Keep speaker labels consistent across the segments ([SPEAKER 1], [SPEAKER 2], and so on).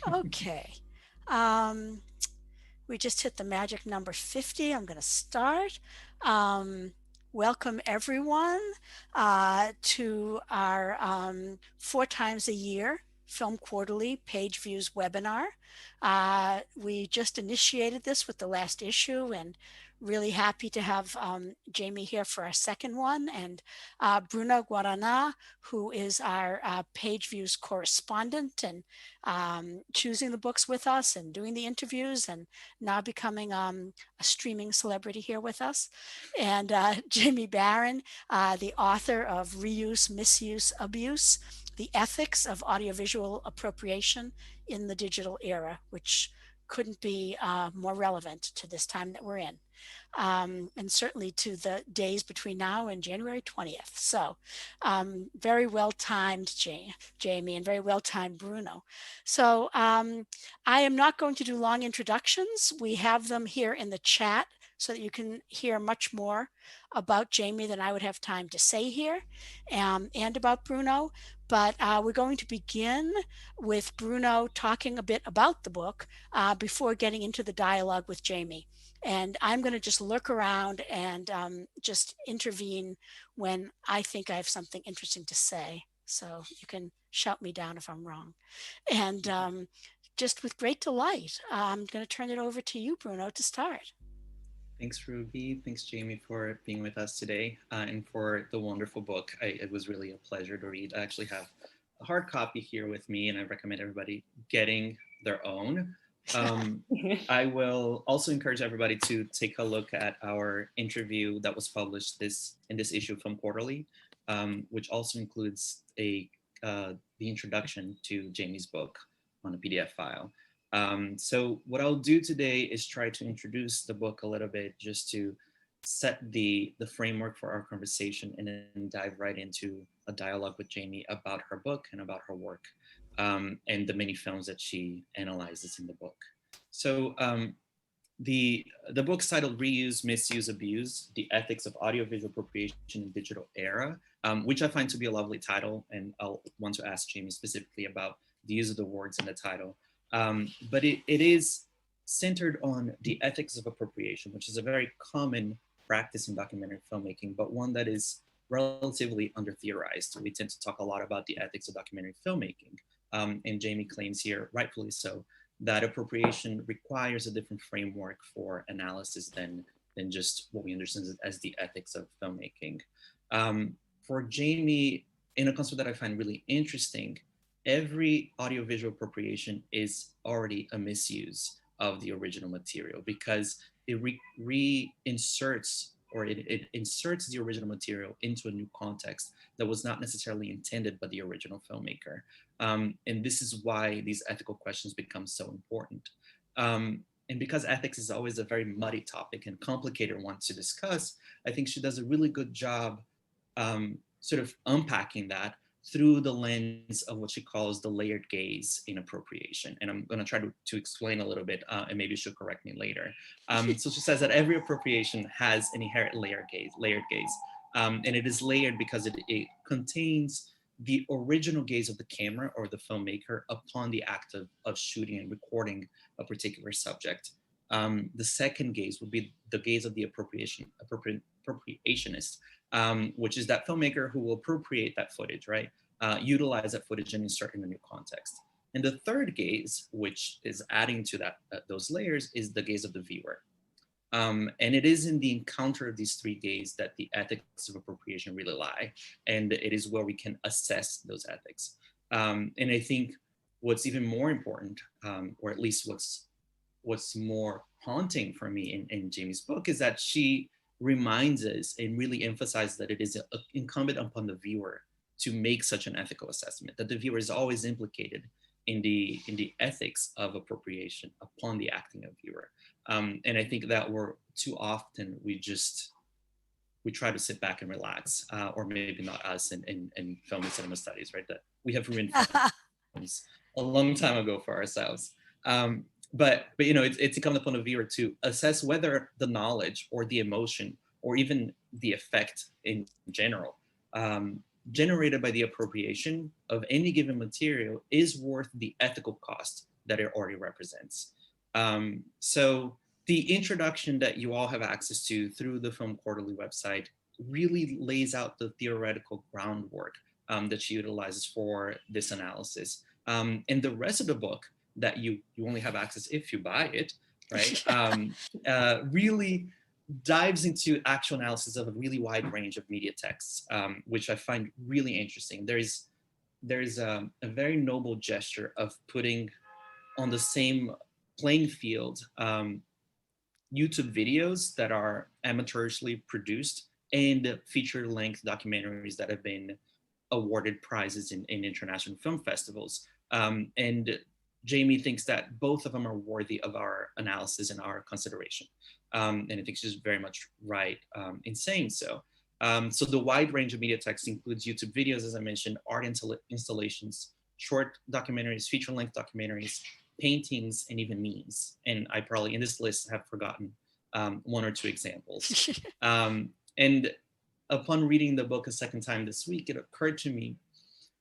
[SPEAKER 1] Okay. Um, we just hit the magic number 50. I'm going to start. Um, Welcome everyone to our 4 times a year Film Quarterly Page Views webinar. We just initiated this with the last issue and really happy to have Jaimie here for our second one, and Bruno Guaraná, who is our Page Views correspondent and choosing the books with us and doing the interviews and now becoming a streaming celebrity here with us. And Jaimie Baron, the author of Reuse, Misuse, Abuse, The Ethics of Audiovisual Appropriation in the Digital Era, which couldn't be more relevant to this time that we're in. And certainly to the days between now and January 20th. So very well timed, Jaimie, and very well timed, Bruno. So I am not going to do long introductions. We have them here in the chat so that you can hear much more about Jaimie than I would have time to say here, and about Bruno. But we're going to begin with Bruno talking a bit about the book before getting into the dialogue with Jaimie. And I'm going to just lurk around and just intervene when I think I have something interesting to say. So you can shout me down if I'm wrong. And just with great delight, I'm going to turn it over to you, Bruno, to start.
[SPEAKER 2] Thanks, Ruby. Thanks, Jaimie, for being with us today and for the wonderful book. It was really a pleasure to read. I actually have a hard copy here with me, and I recommend everybody getting their own. I will also encourage everybody to take a look at our interview that was published in this issue from Quarterly, which also includes the introduction to Jaimie's book on a PDF file. So what I'll do today is try to introduce the book a little bit just to set the framework for our conversation and then dive right into a dialogue with Jaimie about her book and about her work and the many films that she analyzes in the book. So the book's titled Reuse, Misuse, Abuse, The Ethics of Audiovisual Appropriation in the Digital Era, which I find to be a lovely title, and I'll want to ask Jaimie specifically about the use of the words in the title. But it is centered on the ethics of appropriation, which is a very common practice in documentary filmmaking, but one that is relatively under-theorized. We tend to talk a lot about the ethics of documentary filmmaking, and Jaimie claims here, rightfully so, that appropriation requires a different framework for analysis than just what we understand as the ethics of filmmaking. For Jaimie, in a concept that I find really interesting, every audiovisual appropriation is already a misuse of the original material because it reinserts or it inserts the original material into a new context that was not necessarily intended by the original filmmaker. And this is why these ethical questions become so important. And because ethics is always a very muddy topic and complicated one to discuss, I think she does a really good job sort of unpacking that through the lens of what she calls the layered gaze in appropriation. And I'm going to try to explain a little bit, and maybe she'll correct me later. So she says that every appropriation has an inherent layered gaze. And it is layered because it contains the original gaze of the camera or the filmmaker upon the act of shooting and recording a particular subject. The second gaze would be the gaze of the appropriationist, which is that filmmaker who will appropriate that footage, right? Utilize that footage and insert in a new context. And the third gaze, which is adding to that those layers, is the gaze of the viewer. And it is in the encounter of these three gazes that the ethics of appropriation really lie. And it is where we can assess those ethics. And I think what's even more important, or at least what's more haunting for me in Jaimie's book, is that she reminds us and really emphasizes that it is incumbent upon the viewer to make such an ethical assessment, that the viewer is always implicated in the ethics of appropriation upon the acting of viewer. And I think that we're too often, we try to sit back and relax, or maybe not us in film and cinema studies, right? That we have ruined films a long time ago for ourselves. But you know, it's incumbent upon the viewer to assess whether the knowledge or the emotion or even the effect in general generated by the appropriation of any given material is worth the ethical cost that it already represents. So the introduction that you all have access to through the Film Quarterly website really lays out the theoretical groundwork that she utilizes for this analysis. And the rest of the book that you only have access if you buy it, right? Really dives into actual analysis of a really wide range of media texts, which I find really interesting. There's a very noble gesture of putting on the same playing field YouTube videos that are amateurishly produced and feature-length documentaries that have been awarded prizes in international film festivals. And Jaimie thinks that both of them are worthy of our analysis and our consideration. And I think she's very much right in saying so. So the wide range of media text includes YouTube videos, as I mentioned, art installations, short documentaries, feature-length documentaries, paintings, and even memes. And I probably, in this list, have forgotten one or two examples. And upon reading the book a second time this week, it occurred to me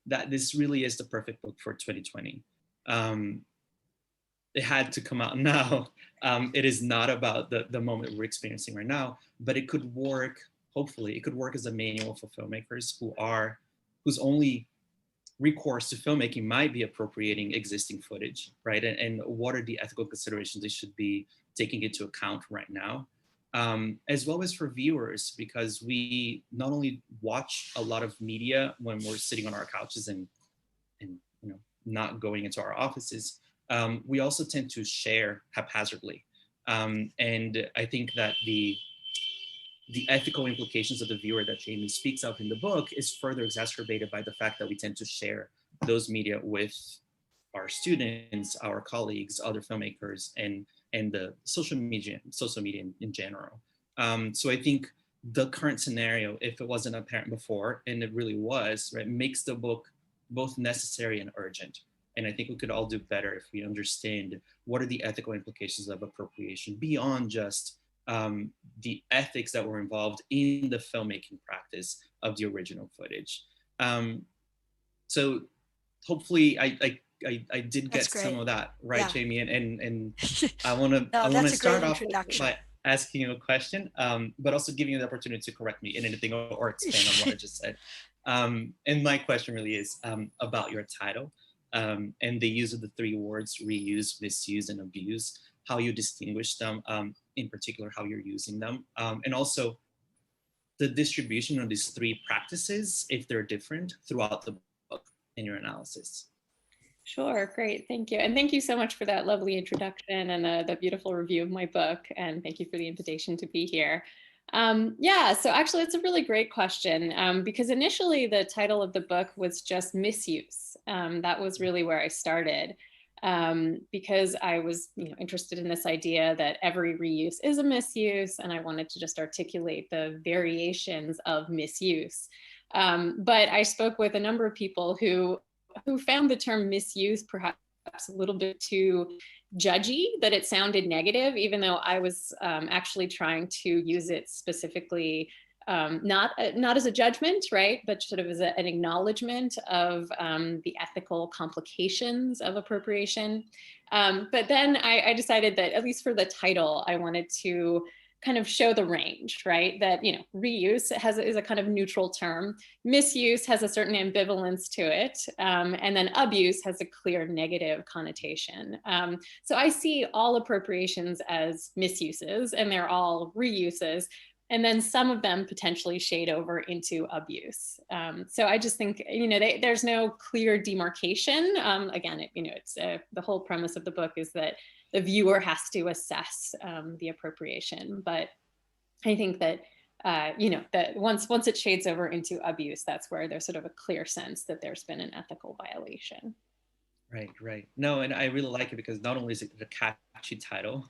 [SPEAKER 2] that this really is the perfect book for 2020. It had to come out now. It is not about the moment we're experiencing right now, but it could work, hopefully, it could work as a manual for filmmakers whose only recourse to filmmaking might be appropriating existing footage, right? And what are the ethical considerations they should be taking into account right now? As well as for viewers, because we not only watch a lot of media when we're sitting on our couches and not going into our offices, we also tend to share haphazardly. And I think that the ethical implications of the viewer that Jaimie speaks of in the book is further exacerbated by the fact that we tend to share those media with our students, our colleagues, other filmmakers, and the social media in general. So I think the current scenario, if it wasn't apparent before, and it really was, right, makes the book both necessary and urgent. And I think we could all do better if we understand what are the ethical implications of appropriation beyond just the ethics that were involved in the filmmaking practice of the original footage. So hopefully I did get some of that right, yeah. Jaimie, and I want to start off by asking you a question, but also giving you the opportunity to correct me in anything or expand on what I just said. And my question really is about your title and the use of the three words reuse, misuse, and abuse, how you distinguish them, in particular, how you're using them, and also the distribution of these three practices, if they're different throughout the book in your analysis.
[SPEAKER 3] Sure, great, thank you. And thank you so much for that lovely introduction and the beautiful review of my book. And thank you for the invitation to be here. Yeah, so actually it's a really great question because initially the title of the book was just Misuse. That was really where I started because I was interested in this idea that every reuse is a misuse, and I wanted to just articulate the variations of misuse. But I spoke with a number of people who found the term misuse perhaps a little bit too judgy, that it sounded negative, even though I was actually trying to use it specifically, not as a judgment, right, but sort of as an acknowledgement of the ethical complications of appropriation. But then I decided that at least for the title, I wanted to kind of show the range, right? That, reuse is a kind of neutral term. Misuse has a certain ambivalence to it. And then abuse has a clear negative connotation. So I see all appropriations as misuses, and they're all reuses. And then some of them potentially shade over into abuse. So I just think, there's no clear demarcation. Again, it's the whole premise of the book is that the viewer has to assess the appropriation. But I think that, that once it shades over into abuse, that's where there's sort of a clear sense that there's been an ethical violation.
[SPEAKER 2] Right. No, and I really like it because not only is it a catchy title,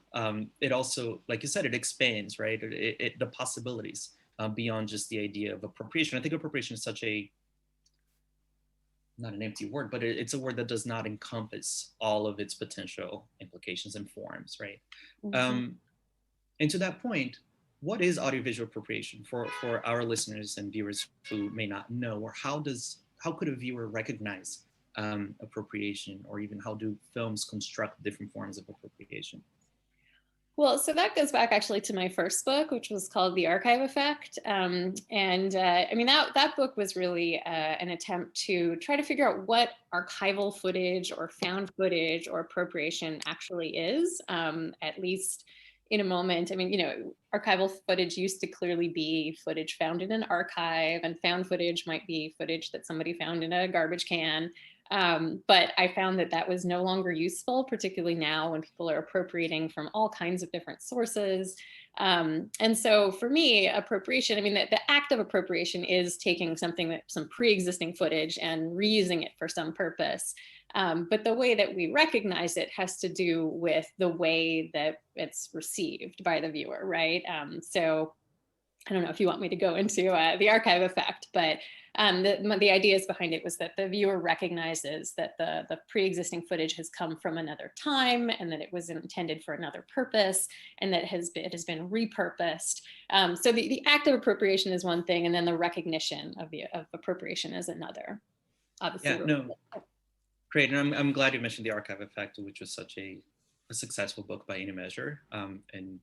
[SPEAKER 2] it also, like you said, it expands, right? The possibilities beyond just the idea of appropriation. I think appropriation is such not an empty word, but it's a word that does not encompass all of its potential implications and forms, right? Mm-hmm. And to that point, what is audiovisual appropriation for our listeners and viewers who may not know, or how could a viewer recognize appropriation, or even how do films construct different forms of appropriation?
[SPEAKER 3] Well, so that goes back actually to my first book, which was called The Archive Effect. I mean, that book was really an attempt to try to figure out what archival footage or found footage or appropriation actually is, at least in a moment. I mean, archival footage used to clearly be footage found in an archive, and found footage might be footage that somebody found in a garbage can. But I found that was no longer useful, particularly now when people are appropriating from all kinds of different sources. And so for me, appropriation, I mean, the act of appropriation is taking some pre-existing footage and reusing it for some purpose. But the way that we recognize it has to do with the way that it's received by the viewer, right? So I don't know if you want me to go into the archive effect, but the ideas behind it was that the viewer recognizes that the pre-existing footage has come from another time, and that it was intended for another purpose, and that it has been repurposed. So the act of appropriation is one thing, and then the recognition of appropriation is another. Obviously,
[SPEAKER 2] yeah, no, great, and I'm glad you mentioned The Archive Effect, which was such a successful book by any measure, and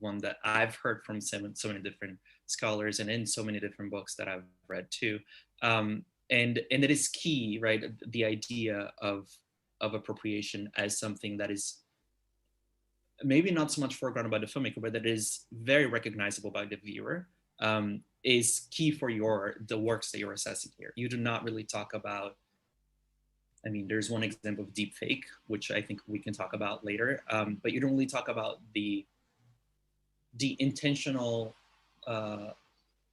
[SPEAKER 2] one that I've heard from so many different scholars and in so many different books that I've read too. And it is key, right? The idea of appropriation as something that is maybe not so much foregrounded by the filmmaker, but that is very recognizable by the viewer, is key for the works that you're assessing here. You do not really talk about, I mean, there's one example of deepfake, which I think we can talk about later, but you don't really talk about the intentional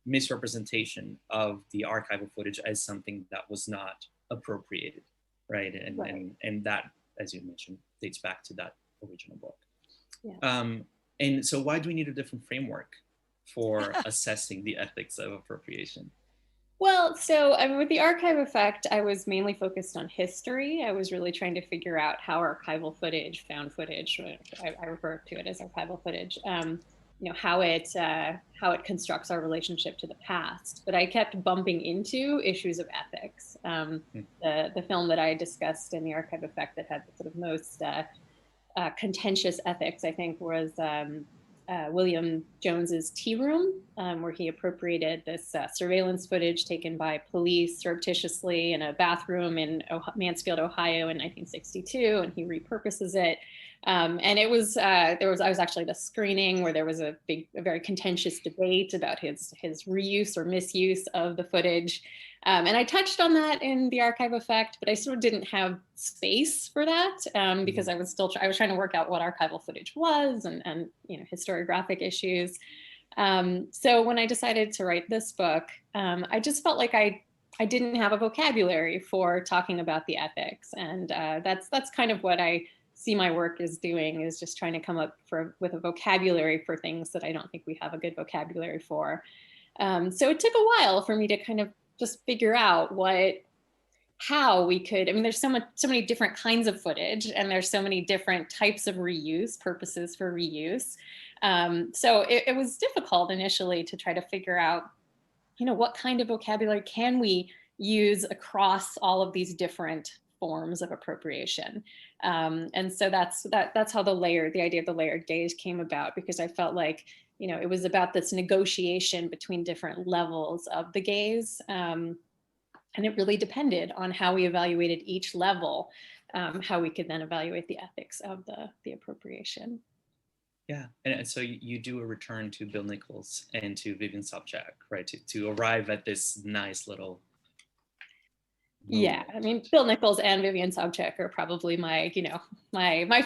[SPEAKER 2] misrepresentation of the archival footage as something that was not appropriated, right? And that, as you mentioned, dates back to that original book. Yeah. And so why do we need a different framework for assessing the ethics of appropriation?
[SPEAKER 3] Well, so I mean, with The Archive Effect, I was mainly focused on history. I was really trying to figure out how archival footage, found footage, I refer to it as archival footage, how it constructs our relationship to the past. But I kept bumping into issues of ethics. The film that I discussed in The Archive Effect that had the sort of most contentious ethics, I think, was William Jones's Tea Room, where he appropriated this surveillance footage taken by police surreptitiously in a bathroom in Mansfield, Ohio in 1962, and he repurposes it. And it was I was actually at a screening where there was a very contentious debate about his reuse or misuse of the footage. And I touched on that in The Archive Effect, but I sort of didn't have space for that because I was trying to work out what archival footage was and historiographic issues. So when I decided to write this book, I just felt like I didn't have a vocabulary for talking about the ethics, and that's kind of what I see my work is doing, is just trying to come up with a vocabulary for things that I don't think we have a good vocabulary for. So it took a while for me to kind of just figure out how we could, I mean, there's so many different kinds of footage, and there's so many different types of reuse, purposes for reuse. So it was difficult initially to try to figure out, what kind of vocabulary can we use across all of these different forms of appropriation. And so that's how the idea of the layered gaze came about, because I felt like, it was about this negotiation between different levels of the gaze. And it really depended on how we evaluated each level, how we could then evaluate the ethics of the appropriation.
[SPEAKER 2] Yeah, and so you do a return to Bill Nichols and to Vivian Sobchak, right? To arrive at this nice little.
[SPEAKER 3] Yeah, I mean, Bill Nichols and Vivian Sobchak are probably my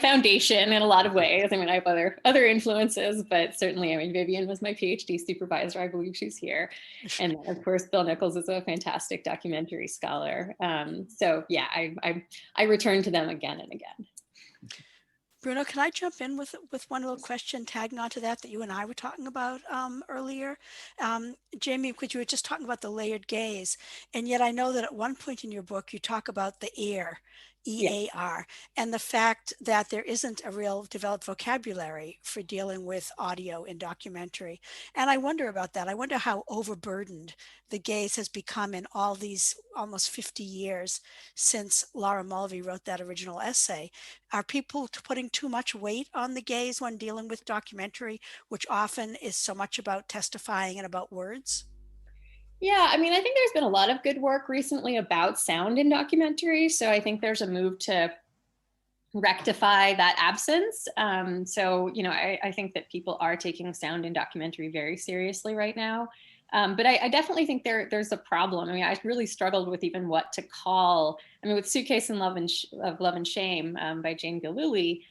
[SPEAKER 3] foundation in a lot of ways. I mean, I have other influences, but certainly, I mean, Vivian was my PhD supervisor. I believe she's here. And then, of course, Bill Nichols is a fantastic documentary scholar. So yeah, I return to them again and again.
[SPEAKER 1] Bruno, can I jump in with one little question tagging onto that you and I were talking about earlier? Jaimie, because you were just talking about the layered gaze, and yet I know that at one point in your book you talk about the ear EAR, and the fact that there isn't a real developed vocabulary for dealing with audio in documentary. And I wonder about that. I wonder how overburdened the gaze has become in all these almost 50 years since Laura Mulvey wrote that original essay. Are people putting too much weight on the gaze when dealing with documentary, which often is so much about testifying and about words?
[SPEAKER 3] Yeah, I mean, I think there's been a lot of good work recently about sound in documentaries. So I think there's a move to rectify that absence. So, you know, I think that people are taking sound in documentary very seriously right now. But I definitely think there's a problem. I mean, I really struggled with even what to call. I mean, with Suitcase and Love and Shame by Jane Gillooly,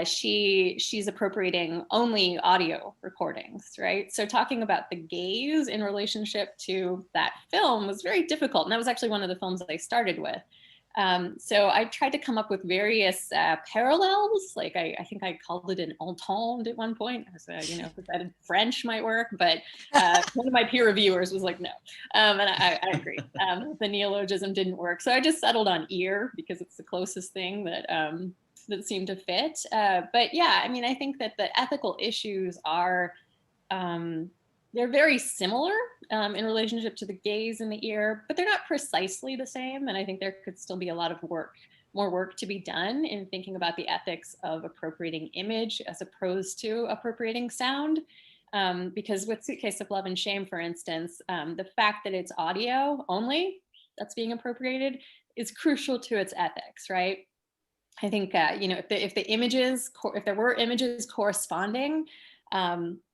[SPEAKER 3] she's appropriating only audio recordings, right? So talking about the gaze in relationship to that film was very difficult. And that was actually one of the films that I started with. So I tried to come up with various parallels. Like I think I called it an entente at one point. So, you know, that in French might work, but one of my peer reviewers was like, no. And I agree. The neologism didn't work. So I just settled on ear because it's the closest thing that that seemed to fit. But yeah, I mean, I think that the ethical issues are they're very similar in relationship to the gaze and the ear, but they're not precisely the same. And I think there could still be a lot of more work to be done in thinking about the ethics of appropriating image as opposed to appropriating sound. Because with Suitcase of Love and Shame, for instance, the fact that it's audio only that's being appropriated is crucial to its ethics, right? I think you know, if there were images corresponding,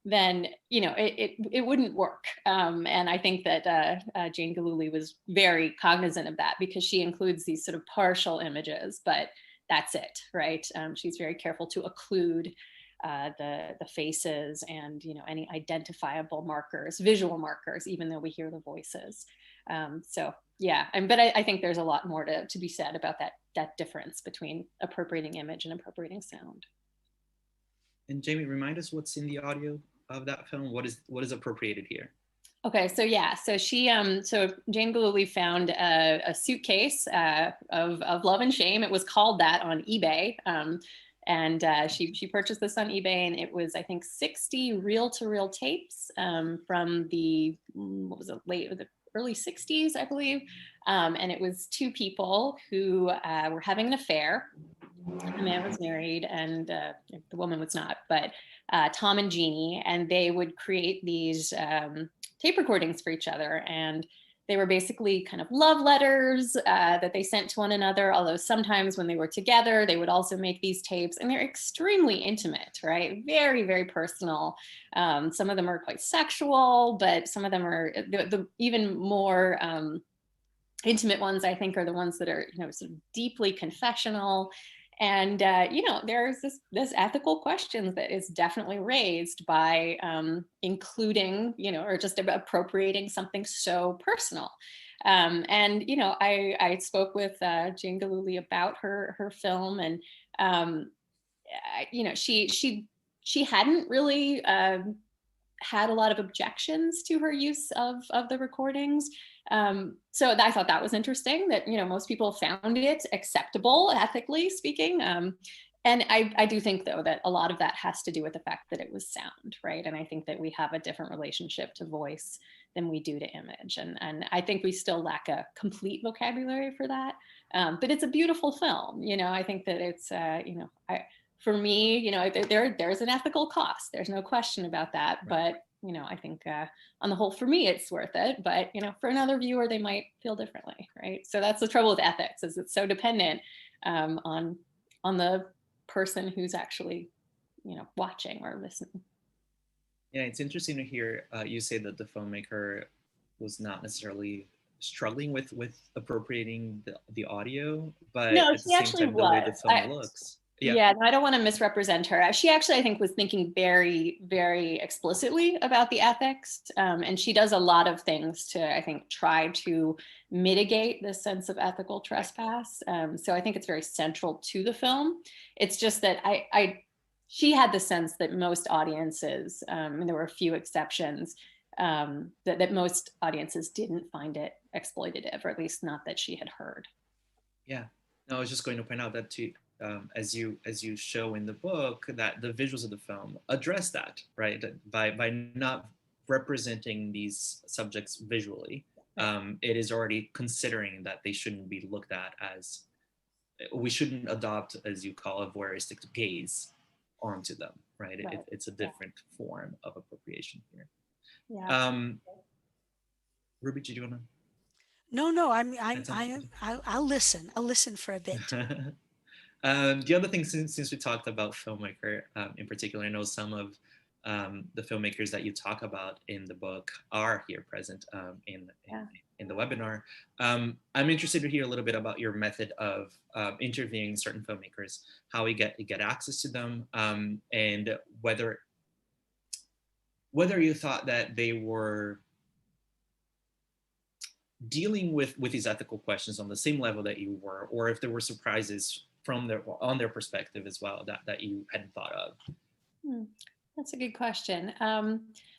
[SPEAKER 3] then you know it wouldn't work. And I think that Jane Gillooly was very cognizant of that because she includes these sort of partial images, but that's it, right? She's very careful to occlude the faces and, you know, any identifiable markers, visual markers, even though we hear the voices. So yeah, but I think there's a lot more to be said about that difference between appropriating image and appropriating sound.
[SPEAKER 2] And Jaimie, remind us what's in the audio of that film. What is appropriated here?
[SPEAKER 3] Okay, so yeah, so so Jane Gillooly found a suitcase of Love and Shame. It was called that on eBay, and she purchased this on eBay, and it was, I think, 60 reel-to-reel tapes from the the early 60s, I believe, and it was two people who were having an affair. The man was married and the woman was not, but Tom and Jeannie, and they would create these tape recordings for each other. And they were basically kind of love letters that they sent to one another, although sometimes when they were together, they would also make these tapes, and they're extremely intimate, right? Very, very personal. Some of them are quite sexual, but some of them are the even more intimate ones, I think, are the ones that are, you know, sort of deeply confessional. And you know, there's this ethical question that is definitely raised by including, you know, or just appropriating something so personal. And you know, I spoke with Jane Gillooly about her film, and you know, she hadn't really had a lot of objections to her use of the recordings. So I thought that was interesting that, you know, most people found it acceptable, ethically speaking. And I do think, though, that a lot of that has to do with the fact that it was sound, right? And I think that we have a different relationship to voice than we do to image. And I think we still lack a complete vocabulary for that. But it's a beautiful film. You know, I think that it's, you know, for me, you know, there's an ethical cost. There's no question about that. Right. But, you know, I think on the whole, for me, it's worth it. But, you know, for another viewer, they might feel differently, right? So that's the trouble with ethics, is it's so dependent on the person who's actually, you know, watching or listening.
[SPEAKER 2] Yeah, it's interesting to hear you say that the filmmaker was not necessarily struggling with appropriating the audio, but
[SPEAKER 3] no,
[SPEAKER 2] at the same time, the way the film looks.
[SPEAKER 3] Yeah, no, I don't want to misrepresent her. She actually, I think, was thinking very, very explicitly about the ethics. And she does a lot of things to, I think, try to mitigate this sense of ethical trespass. So I think it's very central to the film. It's just that she had the sense that most audiences, and there were a few exceptions, that most audiences didn't find it exploitative, or at least not that she had heard.
[SPEAKER 2] Yeah. No, I was just going to point out that too, as you show in the book, that the visuals of the film address that, right? By not representing these subjects visually, it is already considering that they shouldn't be looked at as, we shouldn't adopt, as you call, a voyeuristic gaze onto them, right? It's a different form of appropriation here.
[SPEAKER 3] Yeah.
[SPEAKER 2] Ruby, did you want to?
[SPEAKER 1] No, I'll listen. I'll listen for a bit.
[SPEAKER 2] The other thing, since we talked about filmmaker in particular, I know some of the filmmakers that you talk about in the book are here present in the webinar. I'm interested to hear a little bit about your method of interviewing certain filmmakers, how we get access to them, and whether you thought that they were dealing with these ethical questions on the same level that you were, or if there were surprises from on their perspective as well that you hadn't thought of.
[SPEAKER 3] That's a good question.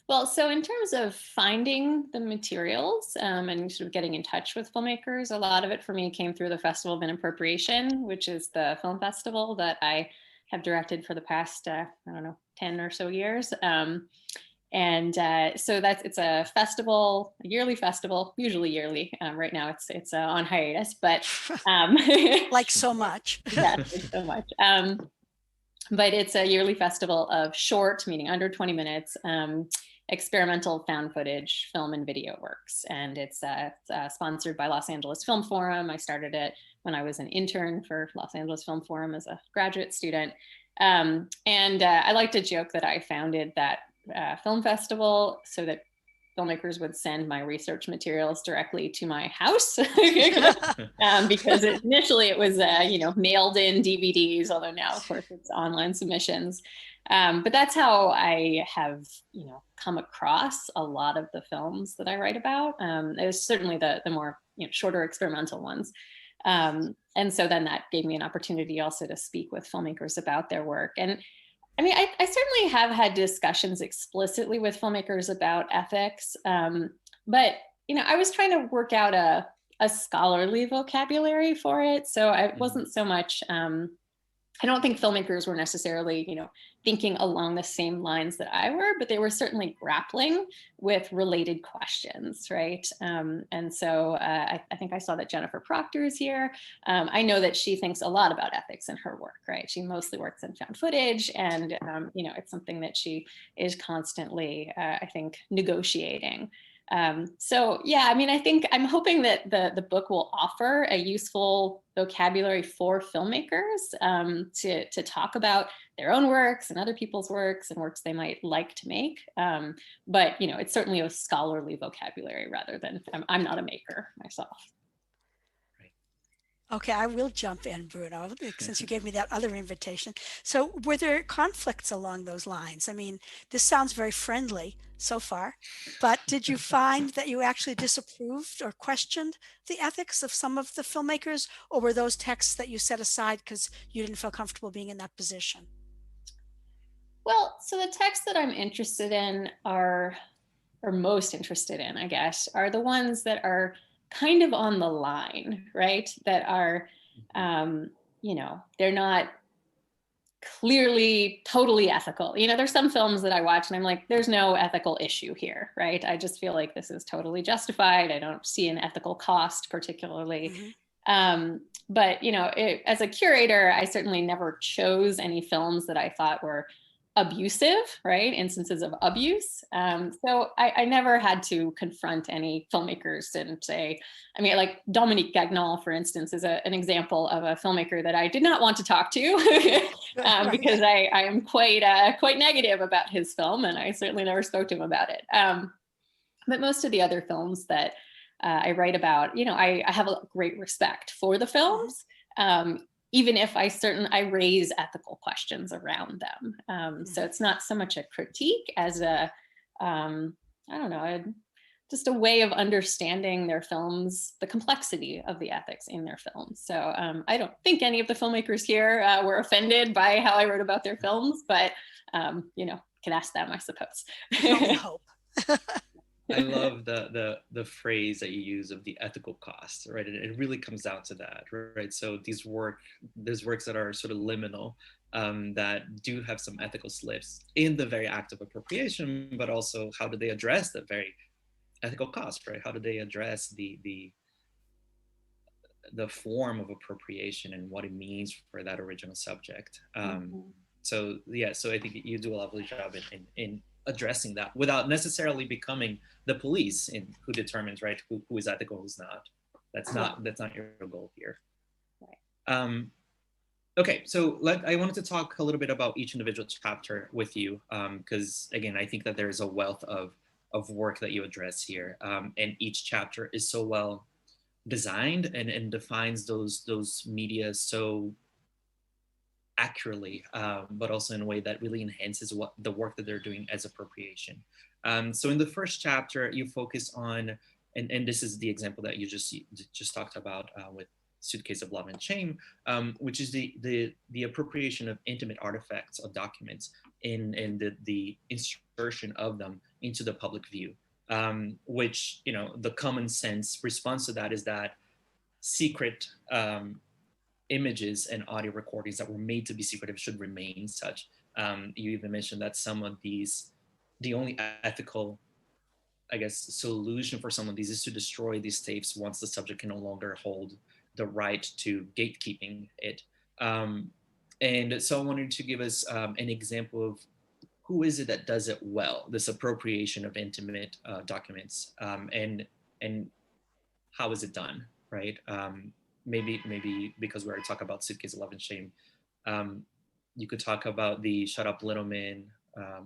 [SPEAKER 3] Well, so in terms of finding the materials and sort of getting in touch with filmmakers, a lot of it for me came through the Festival of Appropriation, which is the film festival that I have directed for the past, 10 or so years. So it's a festival, a yearly festival, usually yearly. Right now it's on hiatus, but
[SPEAKER 1] like so much.
[SPEAKER 3] Yes, like so much. But it's a yearly festival of short, meaning under 20 minutes, experimental found footage, film and video works. And it's sponsored by Los Angeles Film Forum. I started it when I was an intern for Los Angeles Film Forum as a graduate student. I like to joke that I founded that film festival so that filmmakers would send my research materials directly to my house because initially it was mailed in DVDs, although now of course it's online submissions. But that's how I have come across a lot of the films that I write about. It was certainly the more shorter experimental ones. And so then that gave me an opportunity also to speak with filmmakers about their work. And I mean, I certainly have had discussions explicitly with filmmakers about ethics, but I was trying to work out a scholarly vocabulary for it. So I wasn't so much. I don't think filmmakers were necessarily, thinking along the same lines that I were, but they were certainly grappling with related questions, right? And so I think I saw that Jennifer Proctor is here. I know that she thinks a lot about ethics in her work, right? She mostly works in found footage, and it's something that she is constantly, I think, negotiating. So yeah, I mean, I think I'm hoping that the book will offer a useful vocabulary for filmmakers to talk about their own works and other people's works and works they might like to make. But it's certainly a scholarly vocabulary rather than I'm not a maker myself.
[SPEAKER 1] Okay, I will jump in, Bruno, since you gave me that other invitation. So were there conflicts along those lines? I mean, this sounds very friendly so far, but did you find that you actually disapproved or questioned the ethics of some of the filmmakers, or were those texts that you set aside because you didn't feel comfortable being in that position?
[SPEAKER 3] Well, so the texts that I'm interested in or most interested in, I guess, are the ones that are kind of on the line, right? That are, they're not clearly totally ethical. There's some films that I watch and I'm like, there's no ethical issue here, right? I just feel like this is totally justified. I don't see an ethical cost particularly. But, as a curator, I certainly never chose any films that I thought were abusive, right? Instances of abuse. So I never had to confront any filmmakers and say, I mean, like Dominique Gagnon, for instance, is an example of a filmmaker that I did not want to talk to because I am quite negative about his film, and I certainly never spoke to him about it. But most of the other films that I write about, I have a great respect for the films. Even if I raise ethical questions around them. So it's not so much a critique as just a way of understanding their films, the complexity of the ethics in their films. So I don't think any of the filmmakers here were offended by how I wrote about their films, but can ask them, I suppose.
[SPEAKER 1] I hope.
[SPEAKER 2] I love the phrase that you use of the ethical cost, right? It really comes down to that, right? So there's works that are sort of liminal, that do have some ethical slips in the very act of appropriation, but also how do they address the very ethical cost, right? How do they address the form of appropriation and what it means for that original subject? So yeah, so I think you do a lovely job in addressing that without necessarily becoming the police in who determines, right, who is ethical, who's not. That's not your goal here. Right. Okay, so I wanted to talk a little bit about each individual chapter with you, because again, I think that there is a wealth of work that you address here, and each chapter is so well designed and defines those media so accurately, but also in a way that really enhances what the work that they're doing as appropriation. So in the first chapter, you focus on, and this is the example that you just talked about with Suitcase of Love and Shame, which is the appropriation of intimate artifacts of documents and the insertion of them into the public view. Which, you know, the common sense response to that is that secret images and audio recordings that were made to be secretive should remain such. You even mentioned that some of these, the only ethical, I guess, solution for some of these is to destroy these tapes once the subject can no longer hold the right to gatekeeping it. And so I wanted to give us an example of who is it that does it well, this appropriation of intimate documents, and how is it done, right? Maybe because we already talk about Suitcase of Love and Shame, you could talk about the Shut Up Little Man,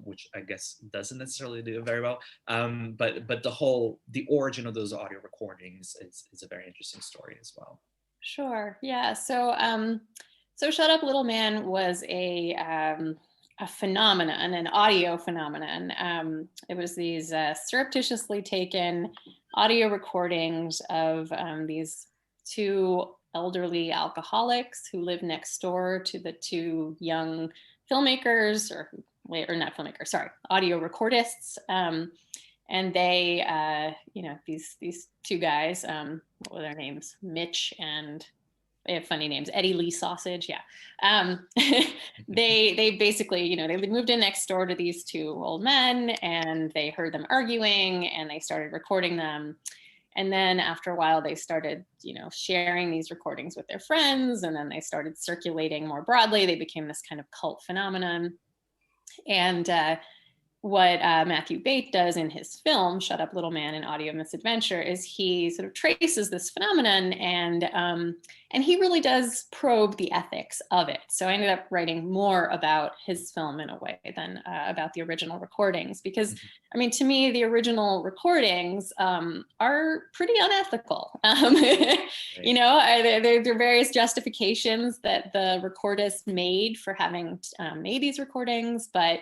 [SPEAKER 2] which I guess doesn't necessarily do it very well, but the origin of those audio recordings is a very interesting story as well.
[SPEAKER 3] Sure. Yeah. So so Shut Up Little Man was a phenomenon, an audio phenomenon. It was these surreptitiously taken audio recordings of these two elderly alcoholics who lived next door to the two young filmmakers, or not filmmakers, sorry, audio recordists. And they, you know, these two guys, what were their names? Mitch and, they have funny names, Eddie Lee Sausage, yeah. They basically, you know, they moved in next door to these two old men, and they heard them arguing, and they started recording them. And then after a while, they started, you know, sharing these recordings with their friends, and then they started circulating more broadly. They became this kind of cult phenomenon. And what Matthew Bate does in his film, Shut Up Little Man, An Audio Misadventure, is he sort of traces this phenomenon, and he really does probe the ethics of it. So I ended up writing more about his film in a way than about the original recordings, because, I mean, to me, the original recordings are pretty unethical. You know, there are various justifications that the recordists made for having made these recordings, but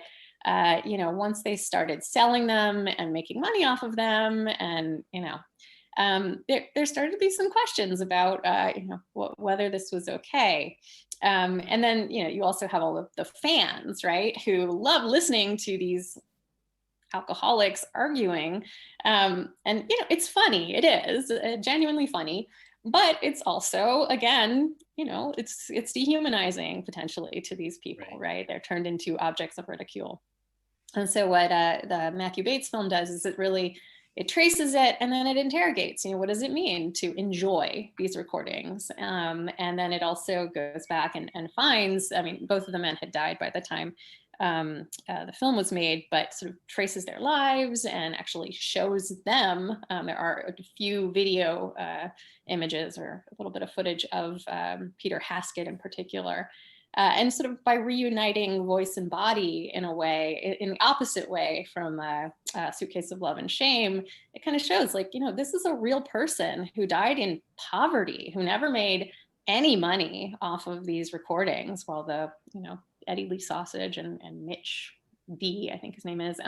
[SPEAKER 3] you know, once they started selling them and making money off of them, and, you know, there started to be some questions about, you know, whether this was okay. And then, you know, you also have all of the fans, right, who love listening to these alcoholics arguing. And, you know, it's funny. It is genuinely funny. But it's also, again, you know, it's dehumanizing potentially to these people, right? They're turned into objects of ridicule. And so what the Matthew Bates film does is it traces it, and then it interrogates, you know, what does it mean to enjoy these recordings? And then it also goes back and finds, I mean, both of the men had died by the time the film was made, but sort of traces their lives and actually shows them. There are a few video images or a little bit of footage of Peter Haskett in particular. And sort of by reuniting voice and body in a way, in the opposite way from Suitcase of Love and Shame, it kind of shows, like, you know, this is a real person who died in poverty, who never made any money off of these recordings, while the, you know, Eddie Lee Sausage and Mitch D, I think his name is,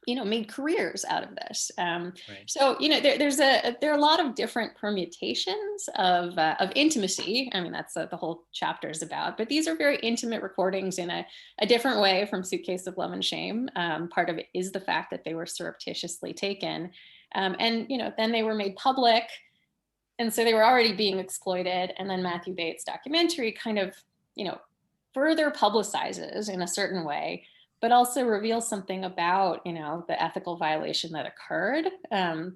[SPEAKER 3] made careers out of this.
[SPEAKER 2] Right.
[SPEAKER 3] So, there are a lot of different permutations of intimacy. I mean, that's the whole chapter is about, but these are very intimate recordings in a different way from Suitcase of Love and Shame. Part of it is the fact that they were surreptitiously taken. And, then they were made public. And so they were already being exploited. And then Matthew Bates' documentary kind of, further publicizes in a certain way, but also reveals something about, the ethical violation that occurred.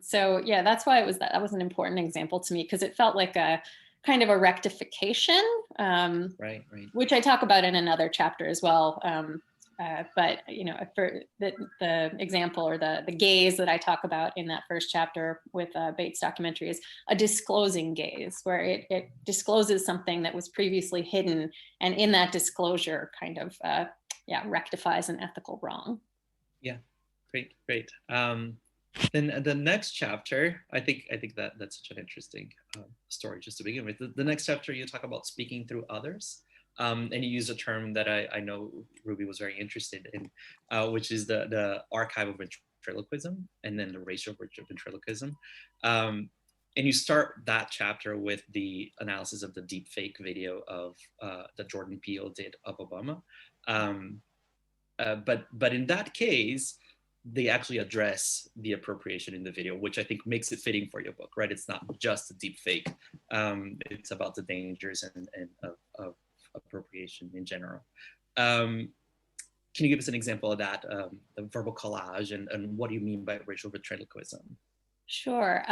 [SPEAKER 3] So yeah, that's why that was an important example to me, because it felt like a kind of a rectification,
[SPEAKER 2] Right.
[SPEAKER 3] which I talk about in another chapter as well. But for the example or the gaze that I talk about in that first chapter with Bates' documentary is a disclosing gaze, where it discloses something that was previously hidden, and in that disclosure kind of rectifies an ethical wrong.
[SPEAKER 2] Yeah, great. Then the next chapter, I think that's such an interesting story just to begin with. The next chapter, you talk about speaking through others. And you use a term that I know Ruby was very interested in, which is the archive of ventriloquism, and then the racial ventriloquism. And you start that chapter with the analysis of the deep fake video of that Jordan Peele did of Obama. But in that case, they actually address the appropriation in the video, which I think makes it fitting for your book, right? It's not just a deep fake. It's about the dangers and of appropriation in general. Can you give us an example of that, the verbal collage, and what do you mean by racial ventriloquism?
[SPEAKER 3] Sure.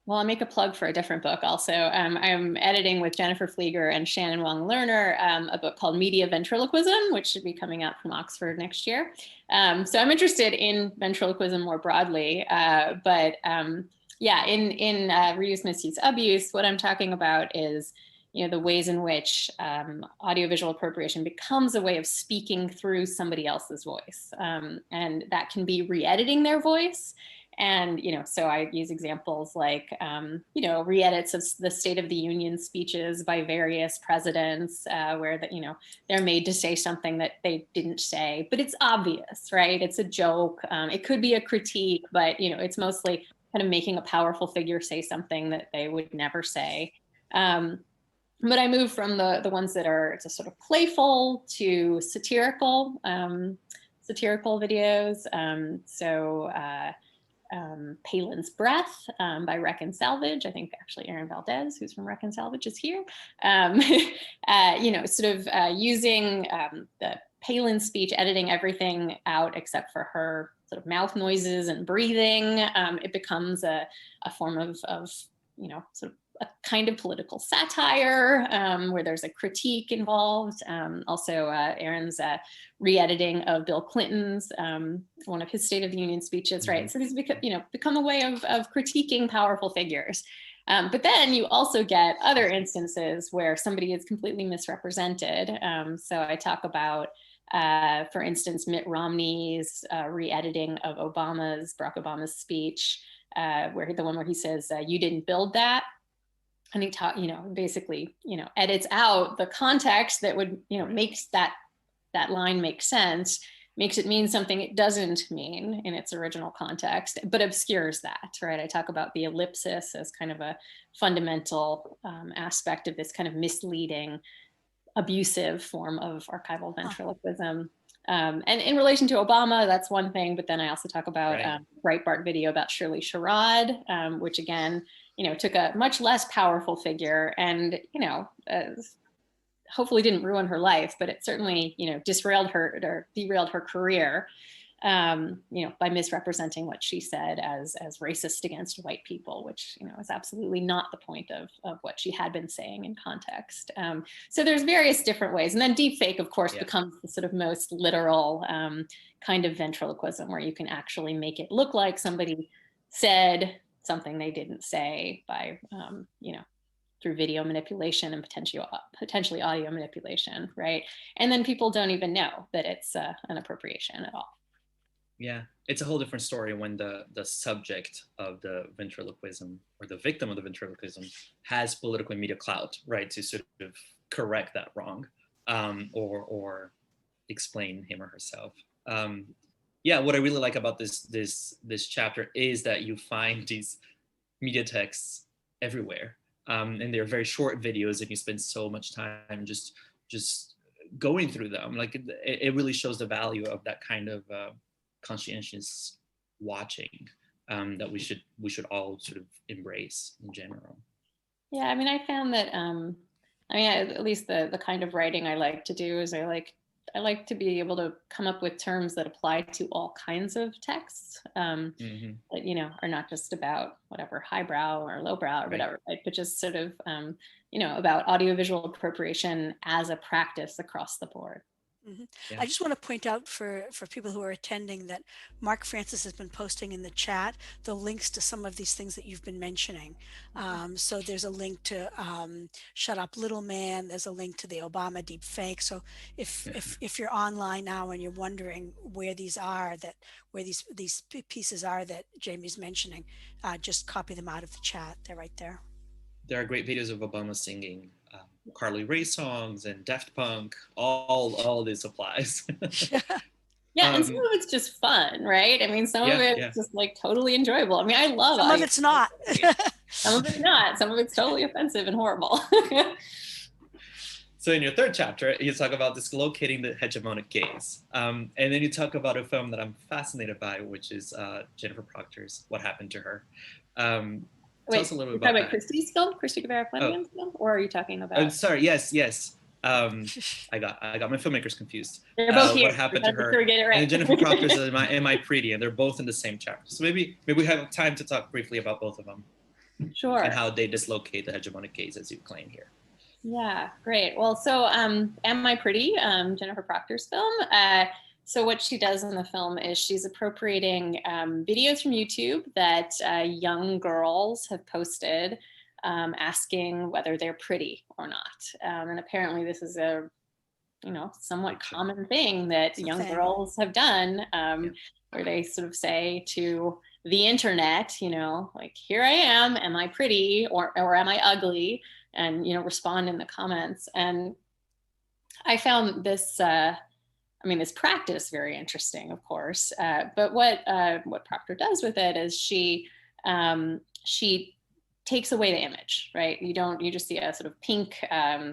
[SPEAKER 3] Well, I'll make a plug for a different book also. I'm editing with Jennifer Flieger and Shannon Wong Lerner a book called Media Ventriloquism, which should be coming out from Oxford next year. So I'm interested in ventriloquism more broadly, but in reuse, misuse, abuse, what I'm talking about is the ways in which audiovisual appropriation becomes a way of speaking through somebody else's voice. And that can be re-editing their voice. And, so I use examples like, re-edits of the State of the Union speeches by various presidents, where they're made to say something that they didn't say, but it's obvious, right? It's a joke. It could be a critique, but, it's mostly kind of making a powerful figure say something that they would never say. But I move from the ones that are just sort of playful to satirical videos. Palin's Breath by Reckon Salvage. I think actually Erin Valdez, who's from Reckon Salvage, is here. Using the Palin speech, editing everything out except for her sort of mouth noises and breathing. It becomes a form of sort of a kind of political satire where there's a critique involved. Also, Erin's re-editing of Bill Clinton's, one of his State of the Union speeches, right? Mm-hmm. So these become a way of critiquing powerful figures. But then you also get other instances where somebody is completely misrepresented. So I talk about, for instance, Mitt Romney's re-editing of Barack Obama's speech, where he says, "You didn't build that." And he basically, edits out the context that would, makes that line make sense, makes it mean something it doesn't mean in its original context, but obscures that, right? I talk about the ellipsis as kind of a fundamental aspect of this kind of misleading, abusive form of archival ventriloquism. And in relation to Obama, that's one thing, but then I also talk about Breitbart video about Shirley Sherrod, which again, took a much less powerful figure and, hopefully didn't ruin her life, but it certainly, derailed her career, by misrepresenting what she said as racist against white people, which, is absolutely not the point of what she had been saying in context. So there's various different ways. And then deepfake, of course, becomes the sort of most literal kind of ventriloquism, where you can actually make it look like somebody said something they didn't say by, through video manipulation and potentially audio manipulation, right? And then people don't even know that it's an appropriation at all.
[SPEAKER 2] Yeah, it's a whole different story when the subject of the ventriloquism or the victim of the ventriloquism has political and media clout, right, to sort of correct that wrong or explain him or herself. yeah, what I really like about this chapter is that you find these media texts everywhere, and they're very short videos, and you spend so much time just going through them. Like it really shows the value of that kind of conscientious watching, that we should all sort of embrace in general.
[SPEAKER 3] Yeah, I mean, I found that, at least the kind of writing I like to do is I like to be able to come up with terms that apply to all kinds of texts,
[SPEAKER 2] Mm-hmm.
[SPEAKER 3] that, are not just about whatever highbrow or lowbrow or
[SPEAKER 2] Right.
[SPEAKER 3] whatever, right? But just sort of, about audiovisual appropriation as a practice across the board.
[SPEAKER 1] Mhm.
[SPEAKER 2] Yeah.
[SPEAKER 1] I just want to point out for people who are attending that Mark Francis has been posting in the chat the links to some of these things that you've been mentioning. So there's a link to Shut Up Little Man. There's a link to the Obama deep fake. So if you're online now and you're wondering where these are, where these pieces are that Jaimie's mentioning, just copy them out of the chat. They're right there.
[SPEAKER 2] There are great videos of Obama singing Carly Rae songs and Daft Punk. All this applies.
[SPEAKER 3] Yeah, and some of it's just fun, right? I mean, some of it's just like totally enjoyable. I mean, I love
[SPEAKER 1] some of it's not.
[SPEAKER 3] Some of it's not. Some of it's totally offensive and horrible.
[SPEAKER 2] So in your third chapter, you talk about dislocating the hegemonic gaze. And then you talk about a film that I'm fascinated by, which is Jennifer Proctor's What Happened to Her. Tell us a little bit about that.
[SPEAKER 3] Christie's film, Christy Guevara-Flanagan's film, or are you talking about?
[SPEAKER 2] I'm sorry. Yes. I got my filmmakers confused.
[SPEAKER 3] They're both here.
[SPEAKER 2] What Happened to Her?
[SPEAKER 3] Sure we get it right.
[SPEAKER 2] And Jennifer Proctor's Am I Pretty? And they're both in the same chapter. So maybe we have time to talk briefly about both of them.
[SPEAKER 3] Sure.
[SPEAKER 2] And how they dislocate the hegemonic gaze, as you claim here.
[SPEAKER 3] Yeah, great. Well, so Am I Pretty? Jennifer Proctor's film. So what she does in the film is she's appropriating videos from YouTube that young girls have posted, asking whether they're pretty or not. And apparently this is a, somewhat common thing that young girls have done, where they sort of say to the internet, like, here I am I pretty or am I ugly? And, respond in the comments. And I found this, this practice very interesting, of course. But what Proctor does with it is she takes away the image, right? You just see a sort of pink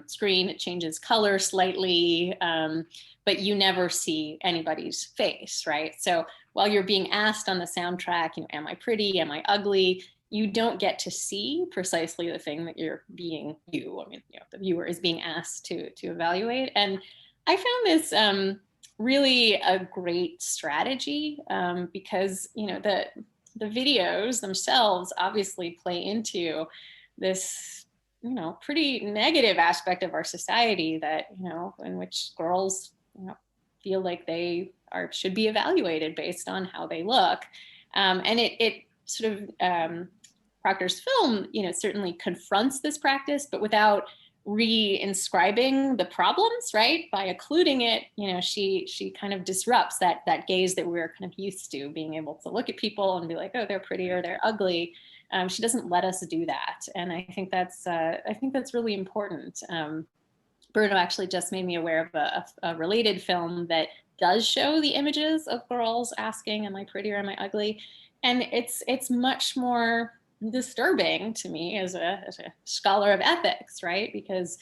[SPEAKER 3] screen. It changes color slightly, but you never see anybody's face, right? So while you're being asked on the soundtrack, am I pretty? Am I ugly? You don't get to see precisely the thing that you're being the viewer is being asked to evaluate. And I found this really a great strategy because, the videos themselves obviously play into this, pretty negative aspect of our society that, in which girls, feel like they should be evaluated based on how they look. And it sort of, Proctor's film, certainly confronts this practice, but without re-inscribing the problems, right? By occluding it, she kind of disrupts that gaze that we're kind of used to, being able to look at people and be like, oh, they're pretty or they're ugly. She doesn't let us do that, and I think that's really important. Bruno actually just made me aware of a related film that does show the images of girls asking, am I pretty or am I ugly? And it's much more disturbing to me as a scholar of ethics, right? Because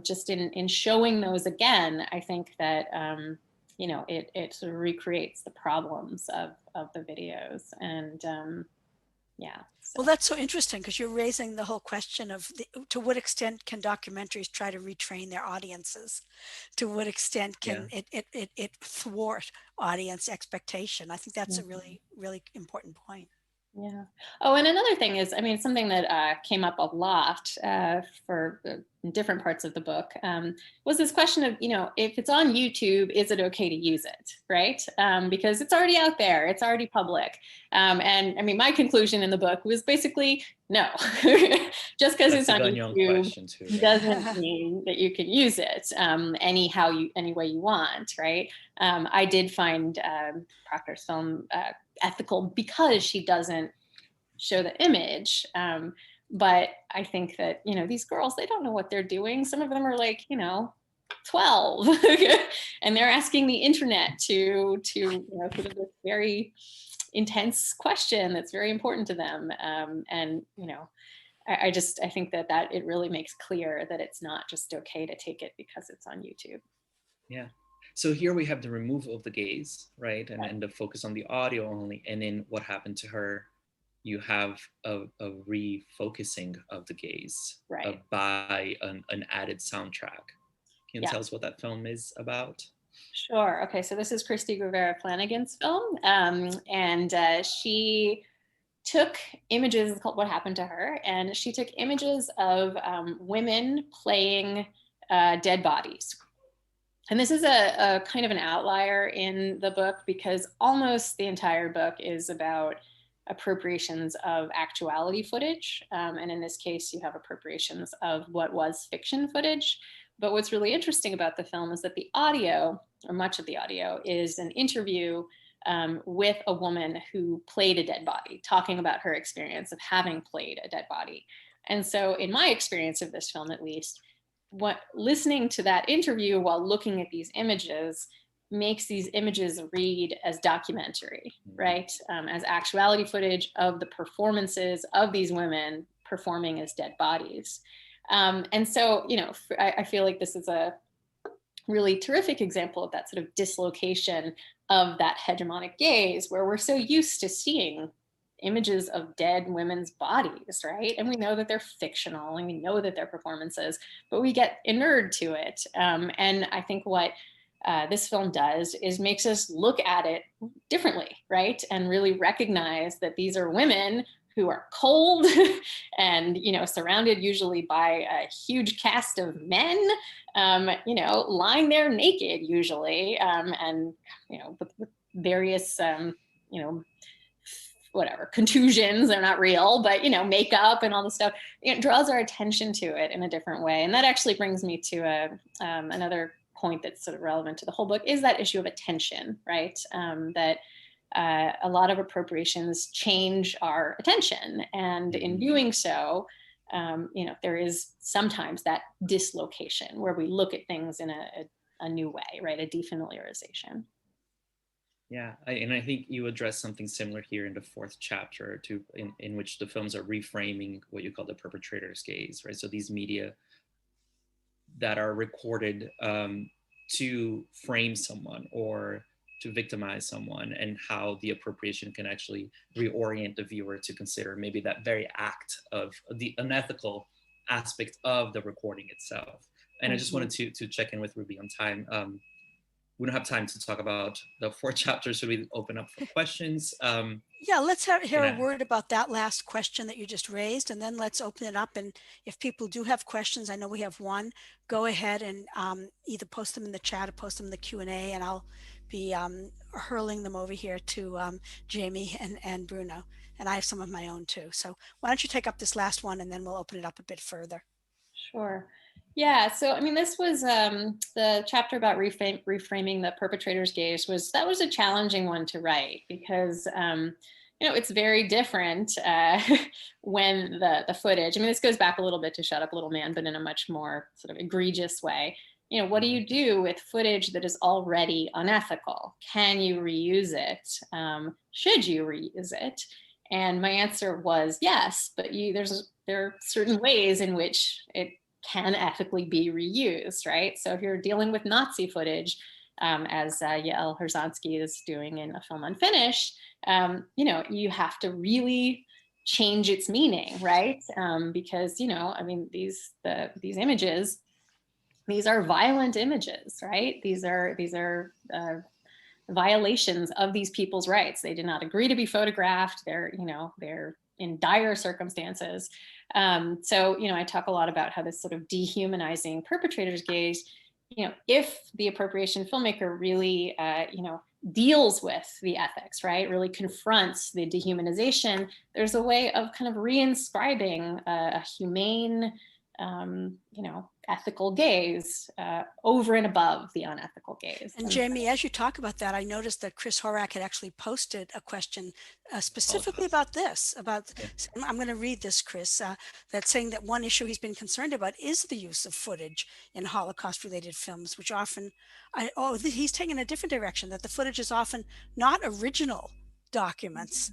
[SPEAKER 3] just in showing those again, I think that it sort of recreates the problems of the videos. And
[SPEAKER 1] Well, that's so interesting because you're raising the whole question of to what extent can documentaries try to retrain their audiences? To what extent can it thwart audience expectation? I think that's a really, really important point.
[SPEAKER 3] Yeah. Oh, and another thing is, something that came up a lot for different parts of the book was this question of, if it's on YouTube, is it okay to use it, right? Because it's already out there, it's already public. And my conclusion in the book was basically no. Just because it's on YouTube doesn't mean that you can use it any way you want, right? I did find Proctor's film ethical because she doesn't show the image. But I think that, these girls, they don't know what they're doing. Some of them are like, 12 and they're asking the internet to sort of this very intense question that's very important to them. And I think that it really makes clear that it's not just okay to take it because it's on YouTube.
[SPEAKER 2] Yeah. So here we have the removal of the gaze, right? And the focus on the audio only. And then what happened to her? You have a refocusing of the gaze,
[SPEAKER 3] right,
[SPEAKER 2] by an added soundtrack. Can you tell us what that film is about?
[SPEAKER 3] Sure. Okay, so this is Christy Guevara Flanagan's film, and she took images. It's called What Happened to Her, and she took images of women playing dead bodies. And this is a kind of an outlier in the book because almost the entire book is about appropriations of actuality footage. And in this case, you have appropriations of what was fiction footage. But what's really interesting about the film is that the audio, or much of the audio, is an interview with a woman who played a dead body, talking about her experience of having played a dead body. And so in my experience of this film, at least, listening to that interview while looking at these images makes these images read as documentary, right? As actuality footage of the performances of these women performing as dead bodies. And so, I feel like this is a really terrific example of that sort of dislocation of that hegemonic gaze, where we're so used to seeing images of dead women's bodies, right? And we know that they're fictional and we know that they're performances, but we get inured to it. And I think what this film does is makes us look at it differently, right? And really recognize that these are women who are cold and, surrounded usually by a huge cast of men, lying there naked usually, and, with various, whatever, contusions, they're not real, but, makeup and all this stuff, it draws our attention to it in a different way. And that actually brings me to another point that's sort of relevant to the whole book, is that issue of attention, right? That a lot of appropriations change our attention. And in doing so, there is sometimes that dislocation where we look at things in a new way, right? A defamiliarization.
[SPEAKER 2] Yeah, and I think you address something similar here in the 4th chapter, in which the films are reframing what you call the perpetrator's gaze, right? So these media that are recorded to frame someone or to victimize someone, and how the appropriation can actually reorient the viewer to consider maybe that very act of the unethical aspect of the recording itself. And I just wanted to check in with Ruby on time. We don't have time to talk about the 4th chapter, so we open up for questions.
[SPEAKER 1] Yeah, let's hear a word about that last question that you just raised, and then let's open it up. And if people do have questions, I know we have one, go ahead and either post them in the chat or post them in the Q&A, and I'll be hurling them over here to Jaimie and Bruno. And I have some of my own too. So why don't you take up this last one, and then we'll open it up a bit further.
[SPEAKER 3] Sure. Yeah, so I mean, this was the chapter about reframing the perpetrator's gaze was a challenging one to write because it's very different when the footage. I mean, this goes back a little bit to Shut Up Little Man, but in a much more sort of egregious way. What do you do with footage that is already unethical? Can you reuse it? Should you reuse it? And my answer was yes, but there are certain ways in which it can ethically be reused, right? So if you're dealing with Nazi footage, as Yael Herzansky is doing in a film Unfinished, you have to really change its meaning, right? Because these images, these are violent images, right? These are violations of these people's rights. They did not agree to be photographed. They're in dire circumstances. So, I talk a lot about how this sort of dehumanizing perpetrator's gaze, if the appropriation filmmaker really, deals with the ethics, right, really confronts the dehumanization, there's a way of kind of reinscribing a humane, ethical gaze over and above the unethical gaze.
[SPEAKER 1] And Jaimie, as you talk about that, I noticed that Chris Horak had actually posted a question specifically about this, I'm going to read this, Chris, that's saying that one issue he's been concerned about is the use of footage in Holocaust-related films, which often, he's taken a different direction, that the footage is often not original documents,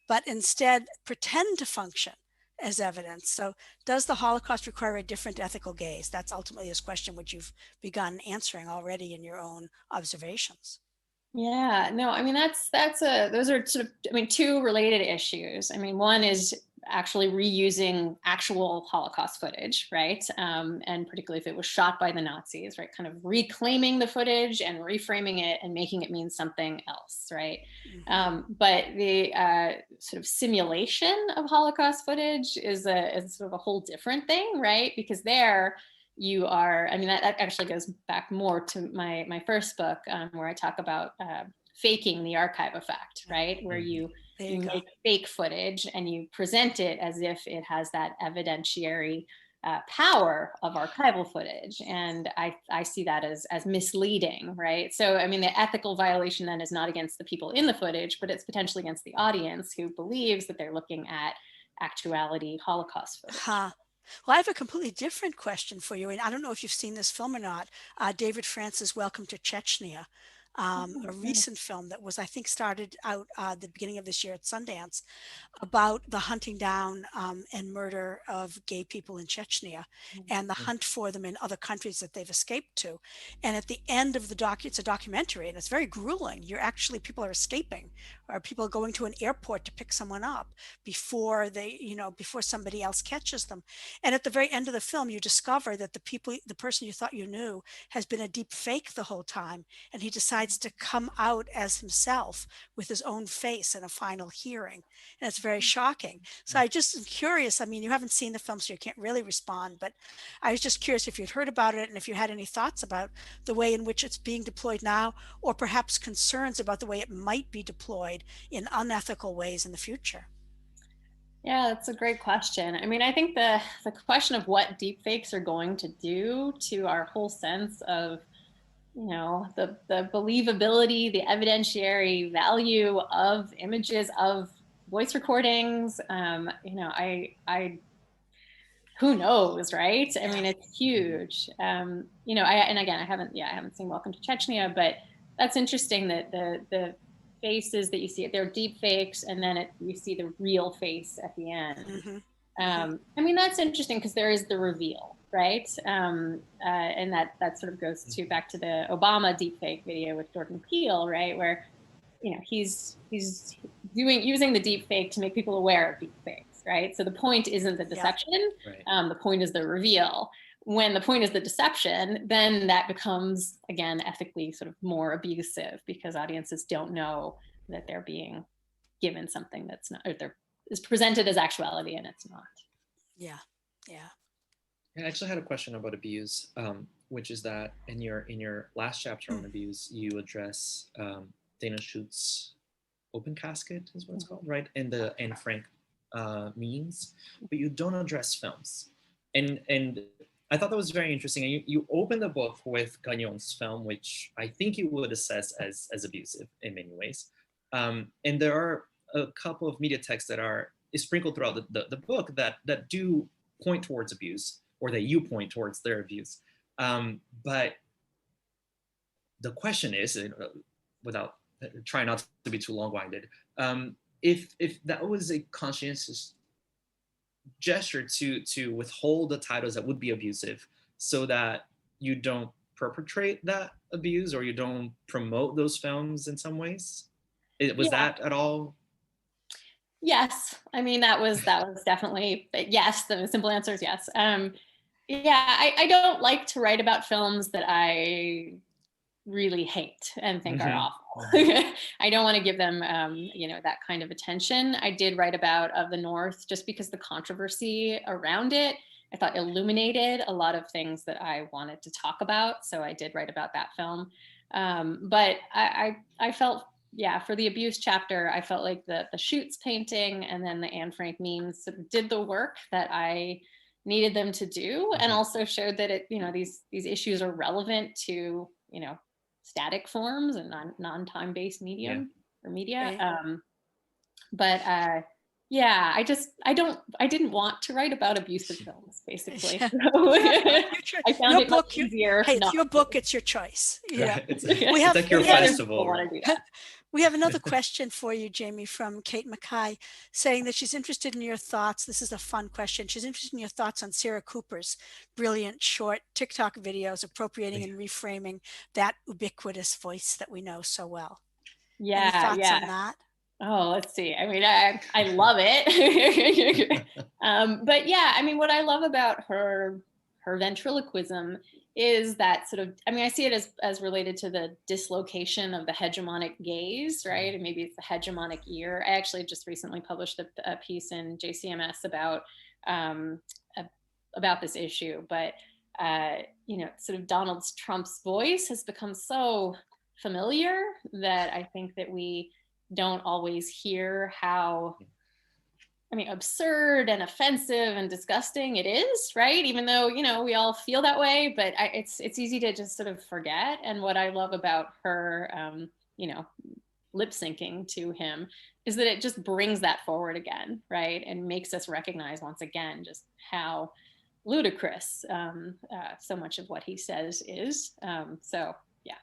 [SPEAKER 1] but instead pretend to function as evidence. So does the Holocaust require a different ethical gaze? That's ultimately his question, which you've begun answering already in your own observations.
[SPEAKER 3] Yeah, no, I mean, those are sort of, I mean, two related issues. I mean, one is actually reusing actual Holocaust footage, right? And particularly if it was shot by the Nazis, right? Kind of reclaiming the footage and reframing it and making it mean something else, right? But the sort of simulation of Holocaust footage is sort of a whole different thing, right? Because there you are, I mean, that actually goes back more to my first book, where I talk about faking the archive effect, right? Where you make fake footage and you present it as if it has that evidentiary power of archival footage. And I see that as misleading, right? So, I mean, the ethical violation then is not against the people in the footage, but it's potentially against the audience who believes that they're looking at actuality Holocaust footage.
[SPEAKER 1] Well, I have a completely different question for you. And I don't know if you've seen this film or not. David France's Welcome to Chechnya, a recent film that was, I think, started out the beginning of this year at Sundance, about the hunting down and murder of gay people in Chechnya and the hunt for them in other countries that they've escaped to. And at the end of the it's a documentary, and it's very grueling. People are escaping, or people are going to an airport to pick someone up before before somebody else catches them. And at the very end of the film, you discover that the person you thought you knew has been a deep fake the whole time, and he decides to come out as himself with his own face in a final hearing. And it's very shocking. So I just am curious. I mean, you haven't seen the film, so you can't really respond, but I was just curious if you'd heard about it and if you had any thoughts about the way in which it's being deployed now, or perhaps concerns about the way it might be deployed in unethical ways in the future.
[SPEAKER 3] Yeah, that's a great question. I mean, I think the question of what deepfakes are going to do to our whole sense of, the believability, the evidentiary value of images, of voice recordings, who knows, right? I mean, it's huge. I haven't seen Welcome to Chechnya, but that's interesting that the faces that you see, they're deep fakes, and then you see the real face at the end. I mean, that's interesting because there is the reveal, right? And that sort of goes back to the Obama deepfake video with Jordan Peele, right? Where, he's using the deepfake to make people aware of deepfakes, right? So the point isn't the deception, the point is the reveal. When the point is the deception, then that becomes, again, ethically sort of more abusive, because audiences don't know that they're being given something that's not, or is presented as actuality and it's not.
[SPEAKER 1] Yeah.
[SPEAKER 2] I actually had a question about abuse, which is that in your last chapter on abuse, you address Dana Schutz's Open Casket is what it's called, right? And the Anne Frank memes, but you don't address films. And I thought that was very interesting. And you open the book with Gagnon's film, which I think you would assess as abusive in many ways. And there are a couple of media texts that are sprinkled throughout the book that do point towards abuse, or that you point towards their abuse. But the question is, without trying not to be too long-winded, if that was a conscientious gesture to withhold the titles that would be abusive, so that you don't perpetrate that abuse, or you don't promote those films in some ways, was that at all?
[SPEAKER 3] Yes, I mean, that was definitely yes. The simple answer is yes. I don't like to write about films that I really hate and think are awful. I don't want to give them, that kind of attention. I did write about Of the North just because the controversy around it, I thought, illuminated a lot of things that I wanted to talk about. So I did write about that film. But I felt, for the abuse chapter, I felt like the Schutz painting and then the Anne Frank memes did the work that I needed them to do, and
[SPEAKER 2] Mhm.
[SPEAKER 3] also showed that it, these issues are relevant to, static forms and non-time based
[SPEAKER 2] Yeah.
[SPEAKER 3] medium or media.
[SPEAKER 1] Right.
[SPEAKER 3] But yeah, I didn't want to write about abusive films, basically.
[SPEAKER 1] Yeah.
[SPEAKER 3] So
[SPEAKER 1] Yeah.
[SPEAKER 3] I found
[SPEAKER 1] Your
[SPEAKER 3] it much
[SPEAKER 1] book,
[SPEAKER 3] easier
[SPEAKER 1] hey, it's
[SPEAKER 3] not
[SPEAKER 1] your
[SPEAKER 3] to.
[SPEAKER 1] book, it's your choice. Yeah.
[SPEAKER 2] Right. It's
[SPEAKER 1] We
[SPEAKER 2] it's
[SPEAKER 1] have
[SPEAKER 2] like your
[SPEAKER 1] we have
[SPEAKER 3] Other
[SPEAKER 1] an,
[SPEAKER 3] people
[SPEAKER 2] festival,
[SPEAKER 3] want
[SPEAKER 2] right?
[SPEAKER 3] to do that.
[SPEAKER 1] we have another question for you, Jaimie, from Kate Mackay, saying that she's interested in your thoughts. This is a fun question. She's interested in your thoughts on Sarah Cooper's brilliant short TikTok videos appropriating and reframing that ubiquitous voice that we know so well. Any
[SPEAKER 3] Yeah,
[SPEAKER 1] thoughts on
[SPEAKER 3] yeah.
[SPEAKER 1] that?
[SPEAKER 3] Oh, let's see. I mean, I love it. But yeah, I mean, what I love about her ventriloquism is that sort of, I mean, I see it as related to the dislocation of the hegemonic gaze, right? And maybe it's the hegemonic ear. I actually just recently published a piece in JCMS um, about this issue, but sort of Donald Trump's voice has become so familiar that I think that we don't always hear how, I mean, absurd and offensive and disgusting it is, right? Even though, we all feel that way, but it's easy to just sort of forget. And what I love about her, lip syncing to him is that it just brings that forward again, right? And makes us recognize once again just how ludicrous so much of what he says is. So yeah,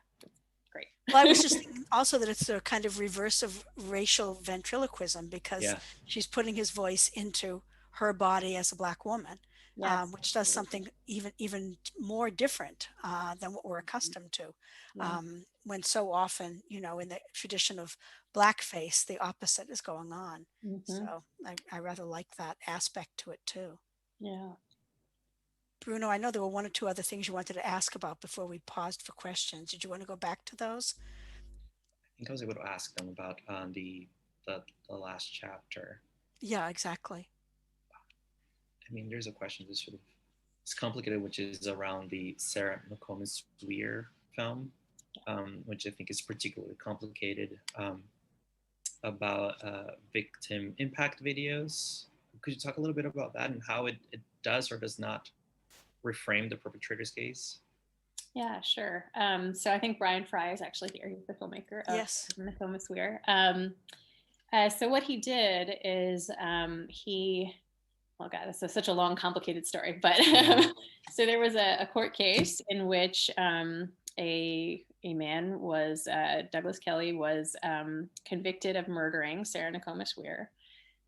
[SPEAKER 3] great.
[SPEAKER 1] Well, I was just thinking also that it's a kind of reverse of racial ventriloquism because
[SPEAKER 2] Yeah.
[SPEAKER 1] she's putting his voice into her body as a Black woman,
[SPEAKER 3] Yes,
[SPEAKER 1] which does something even more different than what we're accustomed to.
[SPEAKER 3] yeah.
[SPEAKER 1] When so often, in the tradition of blackface, the opposite is going on.
[SPEAKER 3] Mm-hmm.
[SPEAKER 1] So I rather like that aspect to it too.
[SPEAKER 3] Yeah.
[SPEAKER 1] Bruno, I know there were one or two other things you wanted to ask about before we paused for questions. Did you want to go back to those?
[SPEAKER 2] I think I was able to ask them about the last chapter.
[SPEAKER 1] Yeah, exactly.
[SPEAKER 2] I mean, there's a question that's sort of it's complicated, which is around the Sarah McComas Weir film, which I think is particularly complicated, about victim impact videos. Could you talk a little bit about that and how it does or does not reframe the perpetrator's case?
[SPEAKER 3] Yeah, sure. So I think Brian Fry is actually here. He's the filmmaker of
[SPEAKER 1] Yes.
[SPEAKER 3] Thomas Weir. So what he did is oh God, this is such a long, complicated story. But so there was a court case in which a man was, Douglas Kelly was convicted of murdering Sarah Nokomis Weir.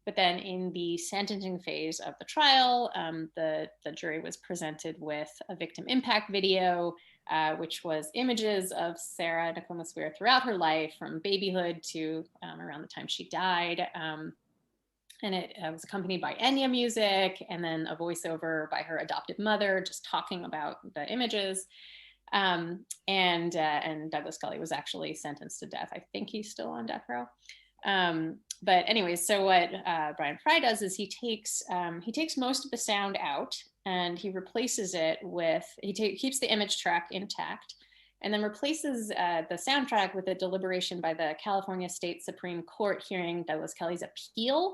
[SPEAKER 3] But then in the sentencing phase of the trial, the jury was presented with a victim impact video, which was images of Sarah Nokomis Weir throughout her life, from babyhood to around the time she died. And it was accompanied by Enya music and then a voiceover by her adopted mother, just talking about the images. And Douglas Kelly was actually sentenced to death. I think he's still on death row. But anyways, so what Brian Fry does is he takes most of the sound out and he replaces it with, keeps the image track intact and then replaces the soundtrack with a deliberation by the California State Supreme Court hearing Douglas Kelly's appeal,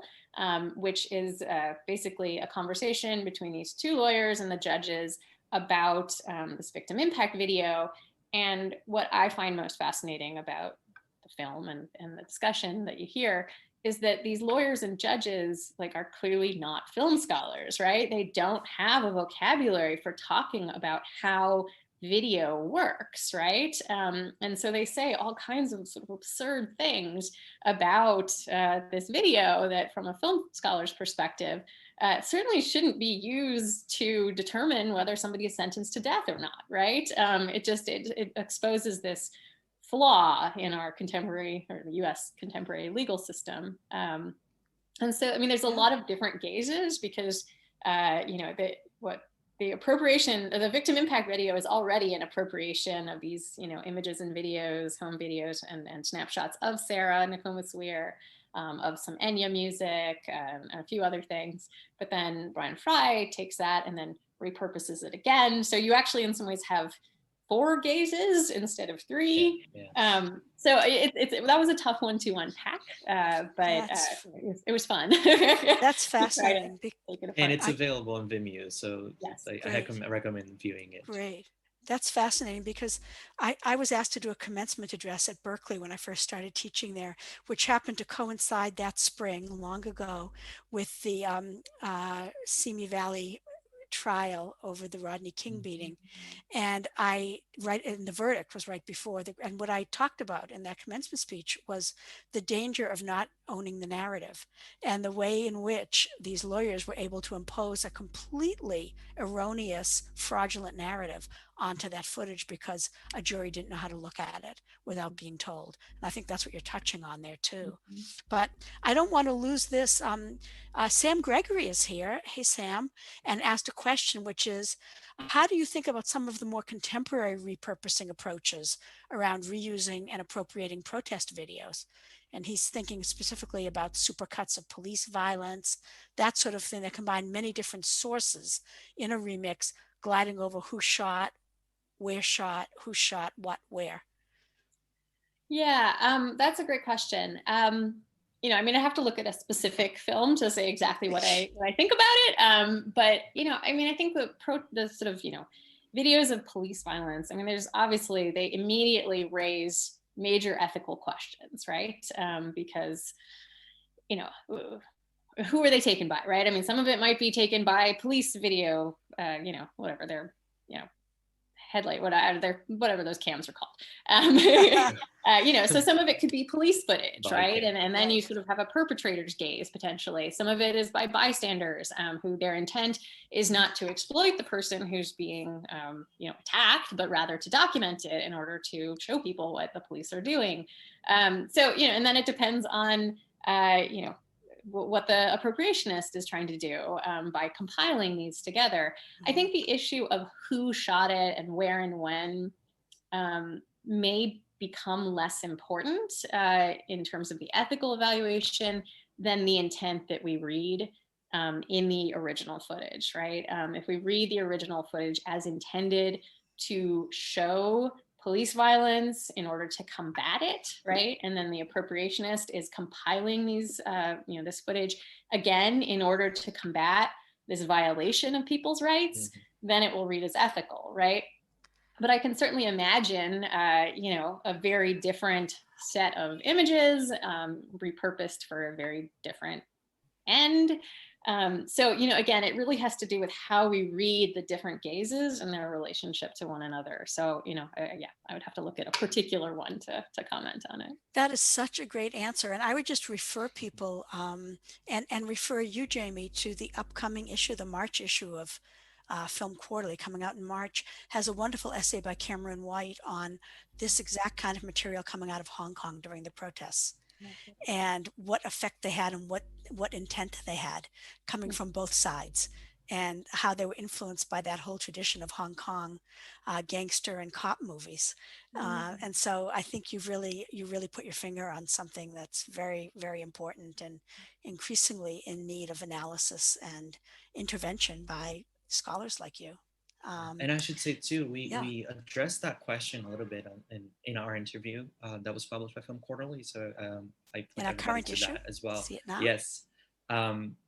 [SPEAKER 3] which is basically a conversation between these two lawyers and the judges about this victim impact video. And what I find most fascinating about the film and the discussion that you hear is that these lawyers and judges are clearly not film scholars, right? They don't have a vocabulary for talking about how video works, right? And so they say all kinds of sort of absurd things about this video that from a film scholar's perspective certainly shouldn't be used to determine whether somebody is sentenced to death or not, right? It exposes this flaw in our contemporary or the US contemporary legal system. And so, I mean, there's a lot of different gazes because, the appropriation, the victim impact video is already an appropriation of these, images and videos, home videos and snapshots of Sarah Nokomis Weir, of some Enya music and a few other things. But then Brian Fry takes that and then repurposes it again. So you actually in some ways have 4 gazes instead of 3.
[SPEAKER 2] Yeah.
[SPEAKER 3] So that was a tough one to unpack, but it was fun.
[SPEAKER 1] That's fascinating.
[SPEAKER 2] And it's available on Vimeo, so
[SPEAKER 3] yes,
[SPEAKER 2] I recommend viewing it.
[SPEAKER 1] Great. That's fascinating because I was asked to do a commencement address at Berkeley when I first started teaching there, which happened to coincide that spring long ago with the Simi Valley trial over the Rodney King beating. And the verdict was right before and what I talked about in that commencement speech was the danger of not owning the narrative and the way in which these lawyers were able to impose a completely erroneous, fraudulent narrative onto that footage because a jury didn't know how to look at it without being told. And I think that's what you're touching on there too. But I don't want to lose this. Sam Gregory is here. Hey, Sam, and asked a question, which is, how do you think about some of the more contemporary repurposing approaches around reusing and appropriating protest videos? And he's thinking specifically about supercuts of police violence, that sort of thing that combine many different sources in a remix, gliding over who shot, where shot, who shot what, where.
[SPEAKER 3] Yeah, that's a great question. You know, I mean, I have to look at a specific film to say exactly what I think about it. But you know, I mean, I think the sort of, you know, videos of police violence, I mean, there's obviously, they immediately raise major ethical questions, right? Because, you know, who are they taken by, right? I mean, some of it might be taken by police video, you know, whatever they're, you know, headlight, whatever those cams are called. You know, so some of it could be police footage, right? And then you sort of have a perpetrator's gaze potentially. Some of it is by bystanders who their intent is not to exploit the person who's being, you know, attacked, but rather to document it in order to show people what the police are doing. So, you know, and then it depends on, you know, what the appropriationist is trying to do by compiling these together. I think the issue of who shot it and where and when may become less important in terms of the ethical evaluation than the intent that we read in the original footage, right? If we read the original footage as intended to show police violence in order to combat it, right? And then the appropriationist is compiling these, you know, this footage again in order to combat this violation of people's rights, then it will read as ethical, right? But I can certainly imagine, you know, a very different set of images repurposed for a very different end. So, you know, again, it really has to do with how we read the different gazes and their relationship to one another. So, you know, yeah, I would have to look at a particular one to comment on it.
[SPEAKER 1] That is such a great answer. And I would just refer people and refer you, Jaimie, to the upcoming issue, the March issue of Film Quarterly coming out in March, has a wonderful essay by Cameron White on this exact kind of material coming out of Hong Kong during the protests. And what effect they had and what intent they had coming from both sides, and how they were influenced by that whole tradition of Hong Kong gangster and cop movies. And so I think you really put your finger on something that's very, very important and increasingly in need of analysis and intervention by scholars like you.
[SPEAKER 2] And I should say too, we addressed that question a little bit in our interview that was published by Film Quarterly. So I put
[SPEAKER 1] in our current issue
[SPEAKER 2] that as well.
[SPEAKER 1] See it now.
[SPEAKER 2] Yes,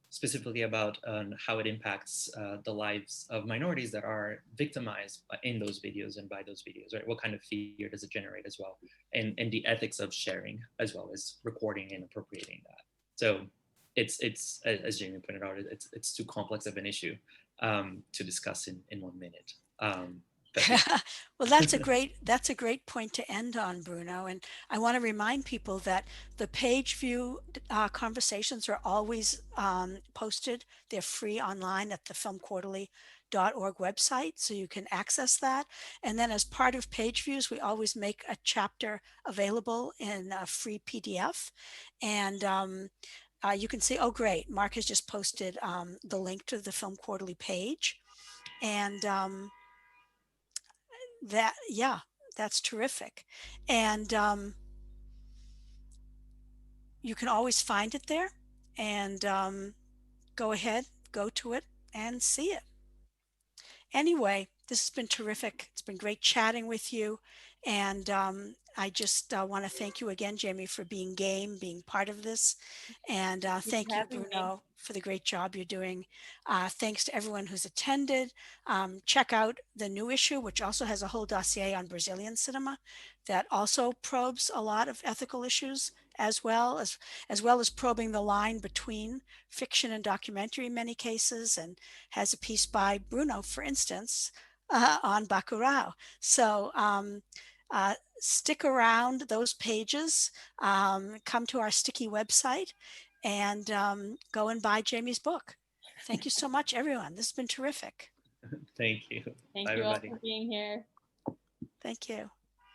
[SPEAKER 2] specifically about how it impacts the lives of minorities that are victimized in those videos and by those videos. Right? What kind of fear does it generate as well, and the ethics of sharing as well as recording and appropriating that. So it's as Jaimie pointed out, it's too complex of an issue to discuss in 1 minute.
[SPEAKER 1] Well, that's a great point to end on, Bruno. And I want to remind people that the page view conversations are always posted. They're free online at the filmquarterly.org website, so you can access that. And then as part of page views, we always make a chapter available in a free PDF. And you can see, oh great, Mark has just posted the link to the Film Quarterly page. And that's terrific. And you can always find it there, and go ahead, go to it and see it. Anyway, this has been terrific. It's been great chatting with you. And I just want to thank you again, Jaimie, for being game, being part of this. And
[SPEAKER 3] Thank you
[SPEAKER 1] thank
[SPEAKER 3] for
[SPEAKER 1] you,
[SPEAKER 3] having me.
[SPEAKER 1] Bruno, for the great job you're doing. Thanks to everyone who's attended. Check out the new issue, which also has a whole dossier on Brazilian cinema that also probes a lot of ethical issues as well as probing the line between fiction and documentary in many cases, and has a piece by Bruno, for instance, on Bacurau. So stick around those pages, come to our sticky website, and go and buy Jaimie's book. Thank you so much, everyone. This has been terrific.
[SPEAKER 2] Thank you.
[SPEAKER 3] Thank
[SPEAKER 2] Bye,
[SPEAKER 3] you all
[SPEAKER 2] everybody.
[SPEAKER 3] for being here.
[SPEAKER 1] Thank you.